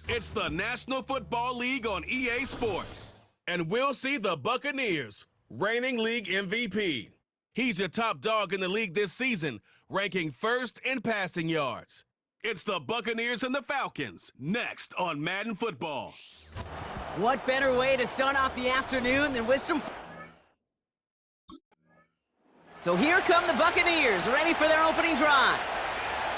It's the National Football League on EA Sports. And we'll see the Buccaneers, reigning league MVP. He's your top dog in the league this season, ranking first in passing yards. It's the Buccaneers and the Falcons, next on Madden Football. What better way to start off the afternoon than with some... So here come the Buccaneers, ready for their opening drive.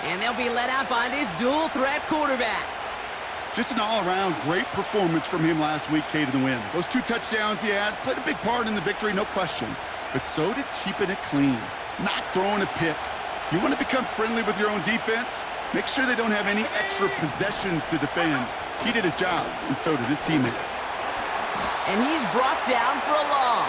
And they'll be led out by this dual-threat quarterback. Just an all-around great performance from him last week, K, to the win. Those 2 touchdowns he had played a big part in the victory, no question. But so did keeping it clean, not throwing a pick. You want to become friendly with your own defense? Make sure they don't have any extra possessions to defend. He did his job, and so did his teammates. And he's brought down for a loss.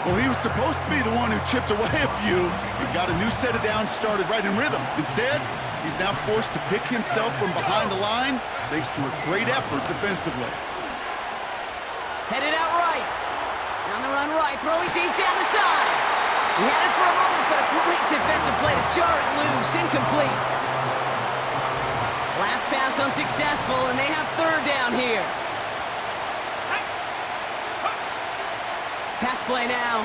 Well, he was supposed to be the one who chipped away a few. He got a new set of downs started right in rhythm. Instead, he's now forced to pick himself from behind the line thanks to a great effort defensively. Headed out right. On the run right, throwing deep down the side. He had it for a moment, but a great defensive play to jar it loose. Incomplete. Last pass unsuccessful, and they have third down here. Pass play now.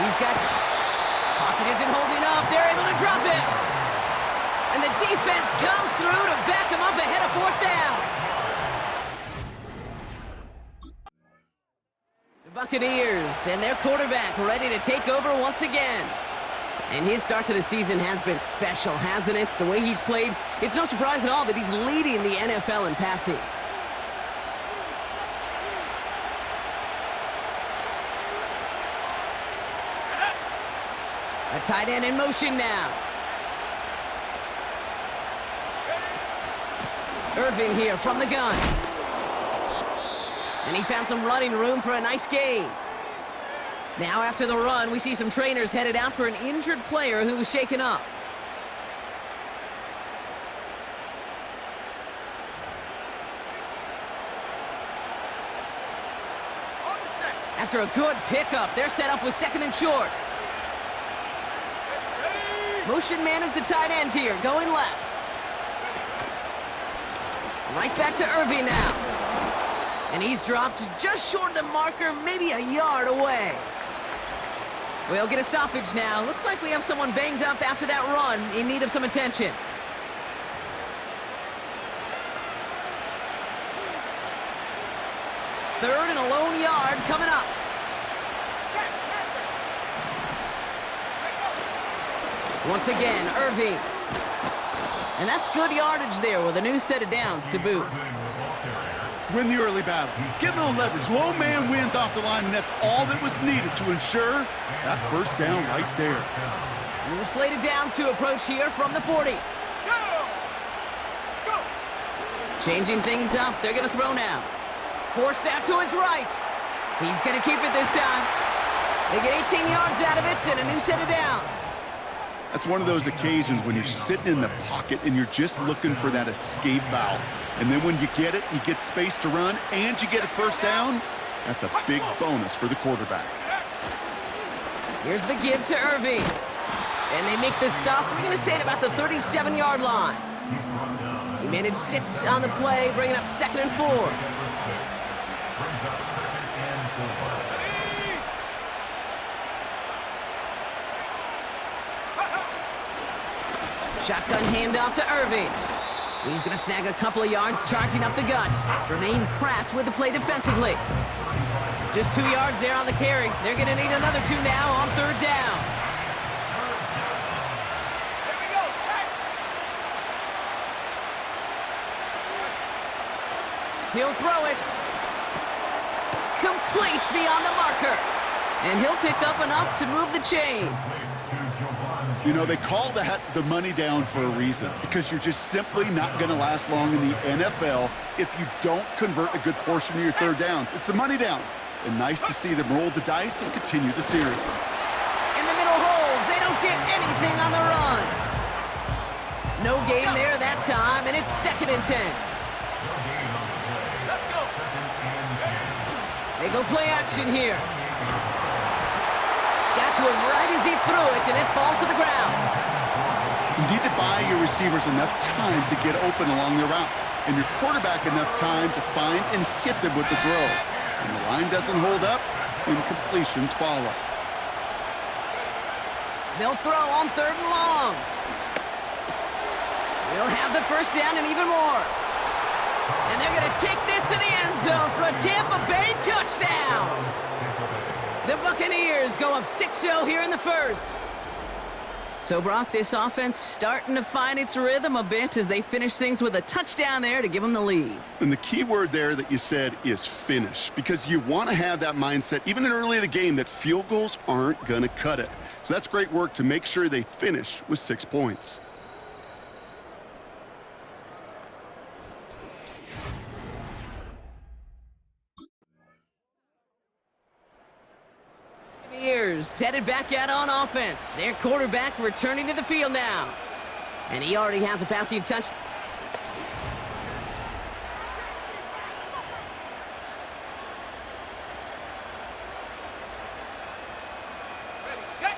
He's got... Pocket isn't holding up. They're able to drop it. And the defense comes through to back him up ahead of fourth down. The Buccaneers and their quarterback ready to take over once again. And his start to the season has been special, hasn't it? The way he's played, it's no surprise at all that he's leading the NFL in passing. A tight end in motion now. Irvin here from the gun. And he found some running room for a nice gain. Now after the run, we see some trainers headed out for an injured player who was shaken up. After a good pickup, they're set up with second and short. Motion man is the tight end here, going left. Right back to Irving now. And he's dropped just short of the marker, maybe a yard away. We'll get a stoppage now. Looks like we have someone banged up after that run, in need of some attention. Third and a lone yard coming up. Once again, Irving. And that's good yardage there with a new set of downs to boot. Win the early battle. Get a little leverage. Low man wins off the line, and that's all that was needed to ensure that first down right there. New slate of downs to approach here from the 40. Changing things up. They're going to throw now. Forced out to his right. He's going to keep it this time. They get 18 yards out of it and a new set of downs. That's one of those occasions when you're sitting in the pocket and you're just looking for that escape valve. And then when you get it, you get space to run, and you get a first down. That's a big bonus for the quarterback. Here's the give to Irving. And they make the stop. We're going to say at about the 37-yard line. He managed 6 on the play, bringing up second and 4. Shotgun handoff to Irving. He's going to snag a couple of yards, charging up the gut. Jermaine Pratt with the play defensively. Just 2 yards there on the carry. They're going to need another 2 now on third down. He'll throw it. Complete beyond the marker. And he'll pick up enough to move the chains. You know, they call that the money down for a reason, because you're just simply not going to last long in the NFL if you don't convert a good portion of your third downs. It's the money down. And nice to see them roll the dice and continue the series. In the middle holds. They don't get anything on the run. No gain there that time, and it's second and 10. They go play action here. Got to him right as he threw it, and it falls to the ground. You need to buy your your receivers enough time to get open along their route, and your quarterback enough time to find and hit them with the throw. When the line doesn't hold up, incompletions follow. They'll throw on 3rd and long. They'll have the first down and even more. And they're going to take this to the end zone for a Tampa Bay touchdown. The Buccaneers go up 6-0 here in the first. So, Brock, this offense starting to find its rhythm a bit as they finish things with a touchdown there to give them the lead. And the key word there that you said is finish, because you want to have that mindset, even early in the game, that field goals aren't going to cut it. So that's great work to make sure they finish with 6 points. Headed back out on offense. Their quarterback returning to the field now. And he already has a passing touch. Ready, set.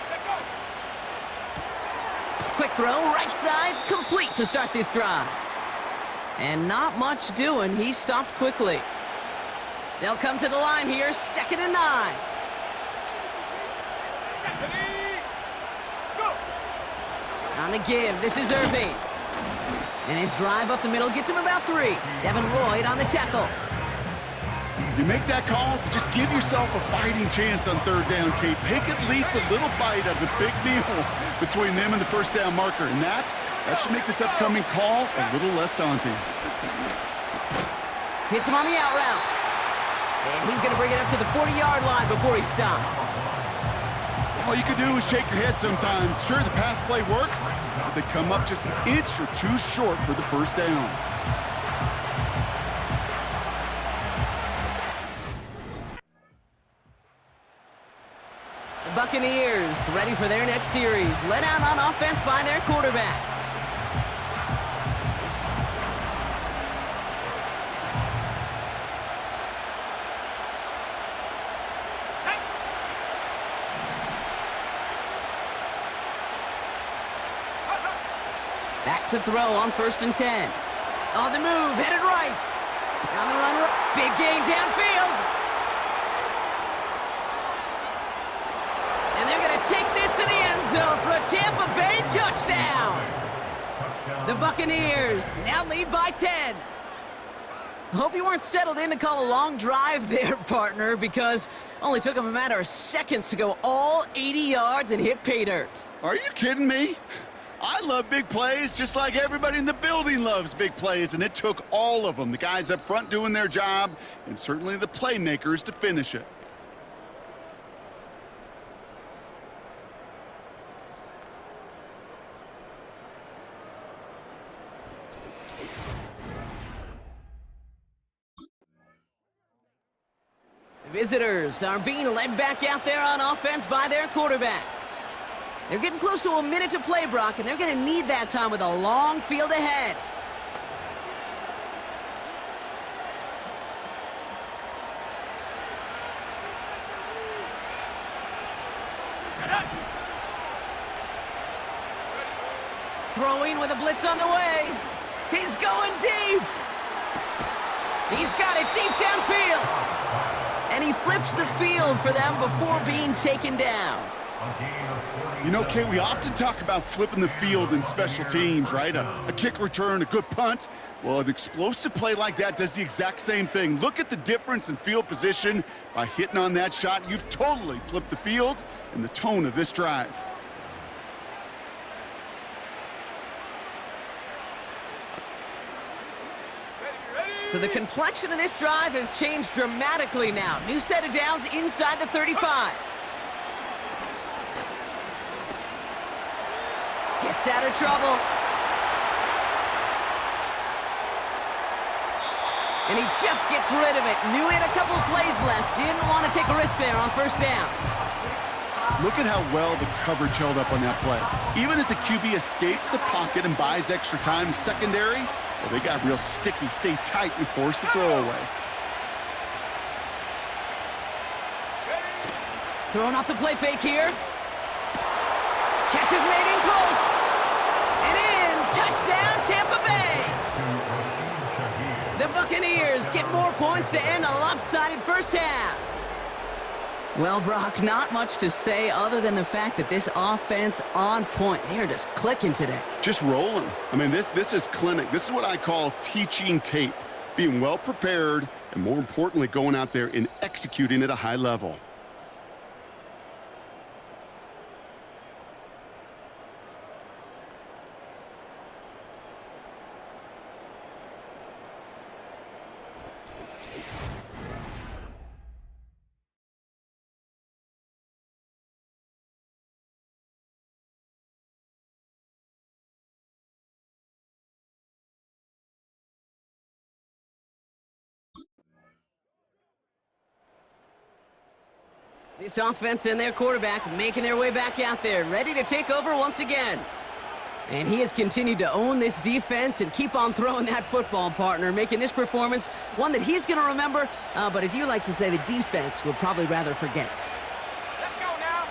Set, go. Quick throw, right side, complete to start this drive. And not much doing. He stopped quickly. They'll come to the line here, 2nd and 9. Go. On the give, this is Irving. And his drive up the middle gets him about 3. Devin Lloyd on the tackle. You make that call to just give yourself a fighting chance on 3rd down, Kate. Take at least a little bite of the big meal between them and the first down marker. And that should make this upcoming call a little less daunting. Hits him on the out route. And he's going to bring it up to the 40-yard line before he stops. All you can do is shake your head sometimes. Sure, the pass play works, but they come up just an inch or 2 short for the first down. The Buccaneers ready for their next series. Led out on offense by their quarterback. Back to throw on 1st and 10. On the move, headed right. On the run, big gain downfield. And they're going to take this to the end zone for a Tampa Bay touchdown. The Buccaneers now lead by 10. Hope you weren't settled in to call a long drive there, partner, because only took them a matter of seconds to go all 80 yards and hit pay dirt. Are you kidding me? I love big plays just like everybody in the building loves big plays, and it took all of them, the guys up front doing their job, and certainly the playmakers to finish it. The visitors are being led back out there on offense by their quarterback. They're getting close to a minute to play, Brock, and they're going to need that time with a long field ahead. Throwing with a blitz on the way. He's going deep. He's got it deep downfield. And he flips the field for them before being taken down. You know, Kate, we often talk about flipping the field in special teams, right? A kick return, a good punt. Well, an explosive play like that does the exact same thing. Look at the difference in field position. By hitting on that shot, you've totally flipped the field and the tone of this drive. So the complexion of this drive has changed dramatically now. New set of downs inside the 35. Gets out of trouble. And he just gets rid of it. Knew he had a couple of plays left. Didn't want to take a risk there on 1st down. Look at how well the coverage held up on that play. Even as the QB escapes the pocket and buys extra time secondary, well, they got real sticky, stay tight, and force the throwaway. Throwing off the play fake here. Catch is made in close. And in. Touchdown, Tampa Bay. The Buccaneers get more points to end a lopsided first half. Well, Brock, not much to say other than the fact that this offense on point. They are just clicking today. Just rolling. I mean, this is clinic. This is what I call teaching tape. Being well prepared, and more importantly, going out there and executing at a high level. This offense and their quarterback making their way back out there, ready to take over once again. And he has continued to own this defense and keep on throwing that football, partner, making this performance one that he's going to remember, but as you like to say, the defense will probably rather forget. Let's go now.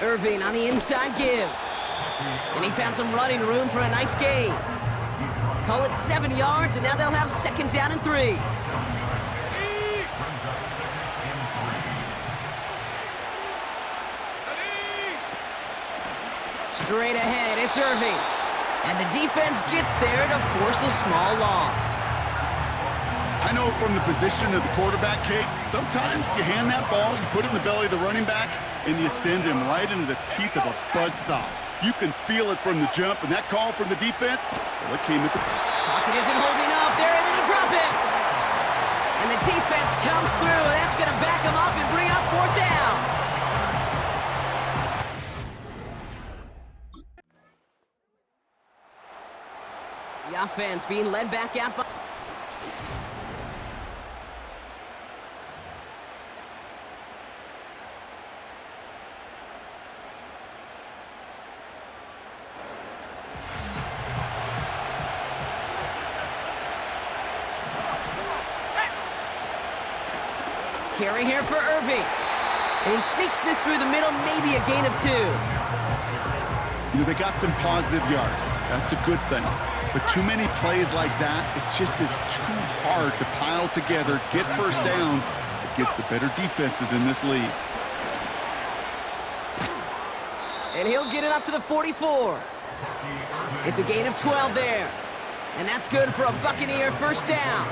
Irving on the inside give. And he found some running room for a nice gain. Call it 7 yards, and now they'll have 2nd down and 3. Straight ahead, it's Irving. And the defense gets there to force a small loss. I know from the position of the quarterback, Kate, sometimes you hand that ball, you put it in the belly of the running back, and you send him right into the teeth of a buzzsaw. You can feel it from the jump, and that call from the defense, well, it came at the... Pocket isn't holding up. They're able to drop it. And the defense comes through. That's going to back them up and bring up 4th down. The offense being led back out by... Carry here for Irving. And he sneaks this through the middle, maybe a gain of 2. You know, they got some positive yards. That's a good thing. But too many plays like that, it just is too hard to pile together, get first downs against the better defenses in this league. And he'll get it up to the 44. It's a gain of 12 there. And that's good for a Buccaneer first down.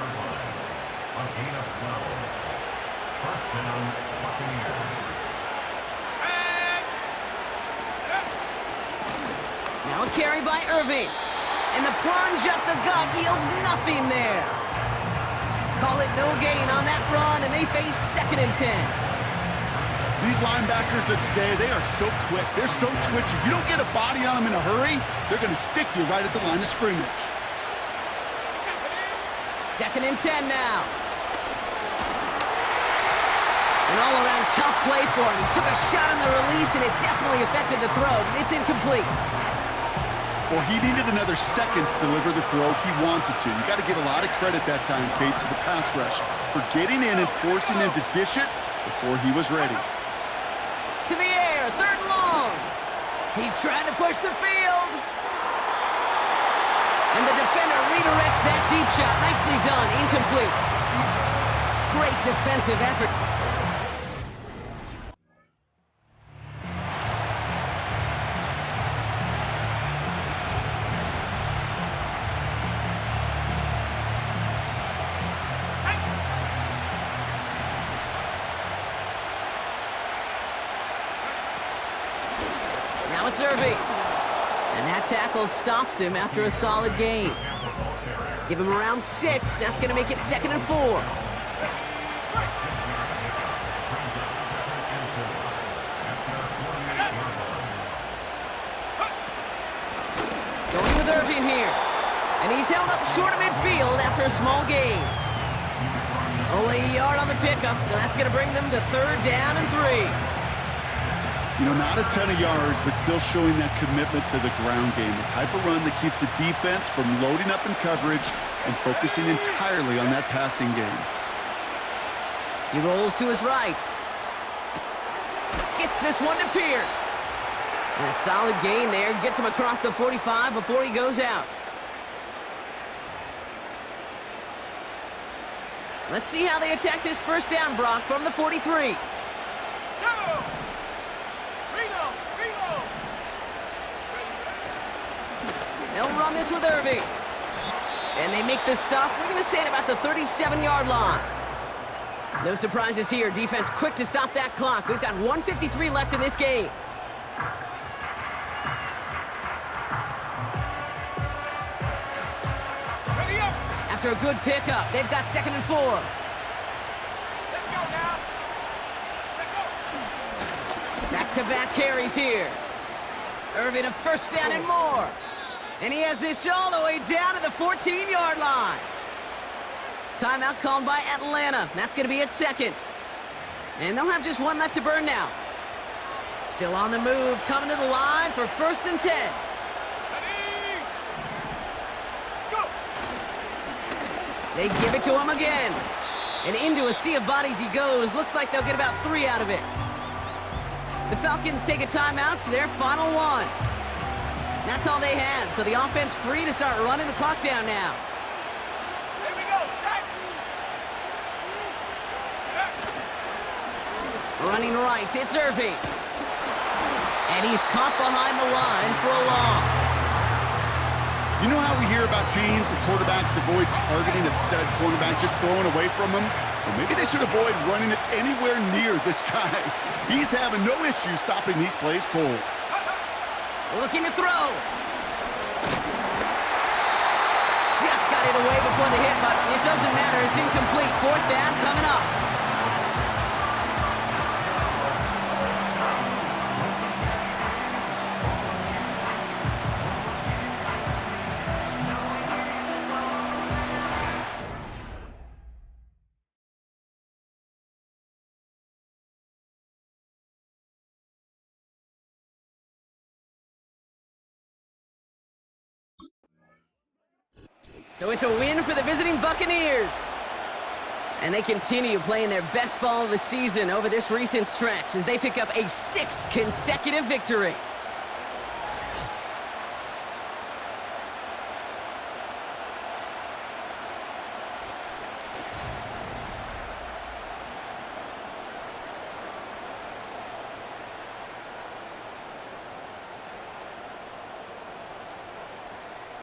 Now a carry by Irving. And the plunge up the gut yields nothing there. Call it no gain on that run, and they face 2nd and 10. These linebackers of today, they are so quick. They're so twitchy. You don't get a body on them in a hurry, they're going to stick you right at the line of scrimmage. 2nd and 10 now. An all-around tough play for him. He took a shot on the release, and it definitely affected the throw. It's incomplete. Well, he needed another second to deliver the throw he wanted to. You got to give a lot of credit that time, Kate, to the pass rush for getting in and forcing him to dish it before he was ready. To the air, 3rd and long. He's trying to push the field. And the defender redirects that deep shot. Nicely done, incomplete. Great defensive effort. Now it's Irving. And that tackle stops him after a solid gain. Give him around 6. That's going to make it 2nd and 4. Going with Irving here. And he's held up short of midfield after a small gain. Only a yard on the pickup, so that's going to bring them to 3rd down and 3. You know, not a ton of yards, but still showing that commitment to the ground game. The type of run that keeps the defense from loading up in coverage and focusing entirely on that passing game. He rolls to his right. Gets this one to Pierce. And a solid gain there. Gets him across the 45 before he goes out. Let's see how they attack this first down, Brock, from the 43. They'll run this with Irving. And they make the stop. We're going to say it about the 37-yard line. No surprises here. Defense quick to stop that clock. We've got 1:53 left in this game. Ready up. After a good pickup, they've got 2nd and 4. Let's go now. Let's go. Back-to-back carries here. Irving a first down and more. And he has this all the way down to the 14-yard line. Timeout called by Atlanta. That's going to be at 2nd. And they'll have just one left to burn now. Still on the move, coming to the line for 1st and 10. Ready. Go. They give it to him again. And into a sea of bodies he goes. Looks like they'll get about 3 out of it. The Falcons take a timeout to their final one. That's all they had, so the offense free to start running the clock down now. Here we go. Shot. Running right, it's Irving. And he's caught behind the line for a loss. You know how we hear about teams and quarterbacks avoid targeting a stud cornerback, just throwing away from him? Well, maybe they should avoid running it anywhere near this guy. He's having no issue stopping these plays cold. Looking to throw. Just got it away before the hit, but it doesn't matter. It's incomplete. 4th down coming up. So it's a win for the visiting Buccaneers. And they continue playing their best ball of the season over this recent stretch as they pick up a 6th consecutive victory.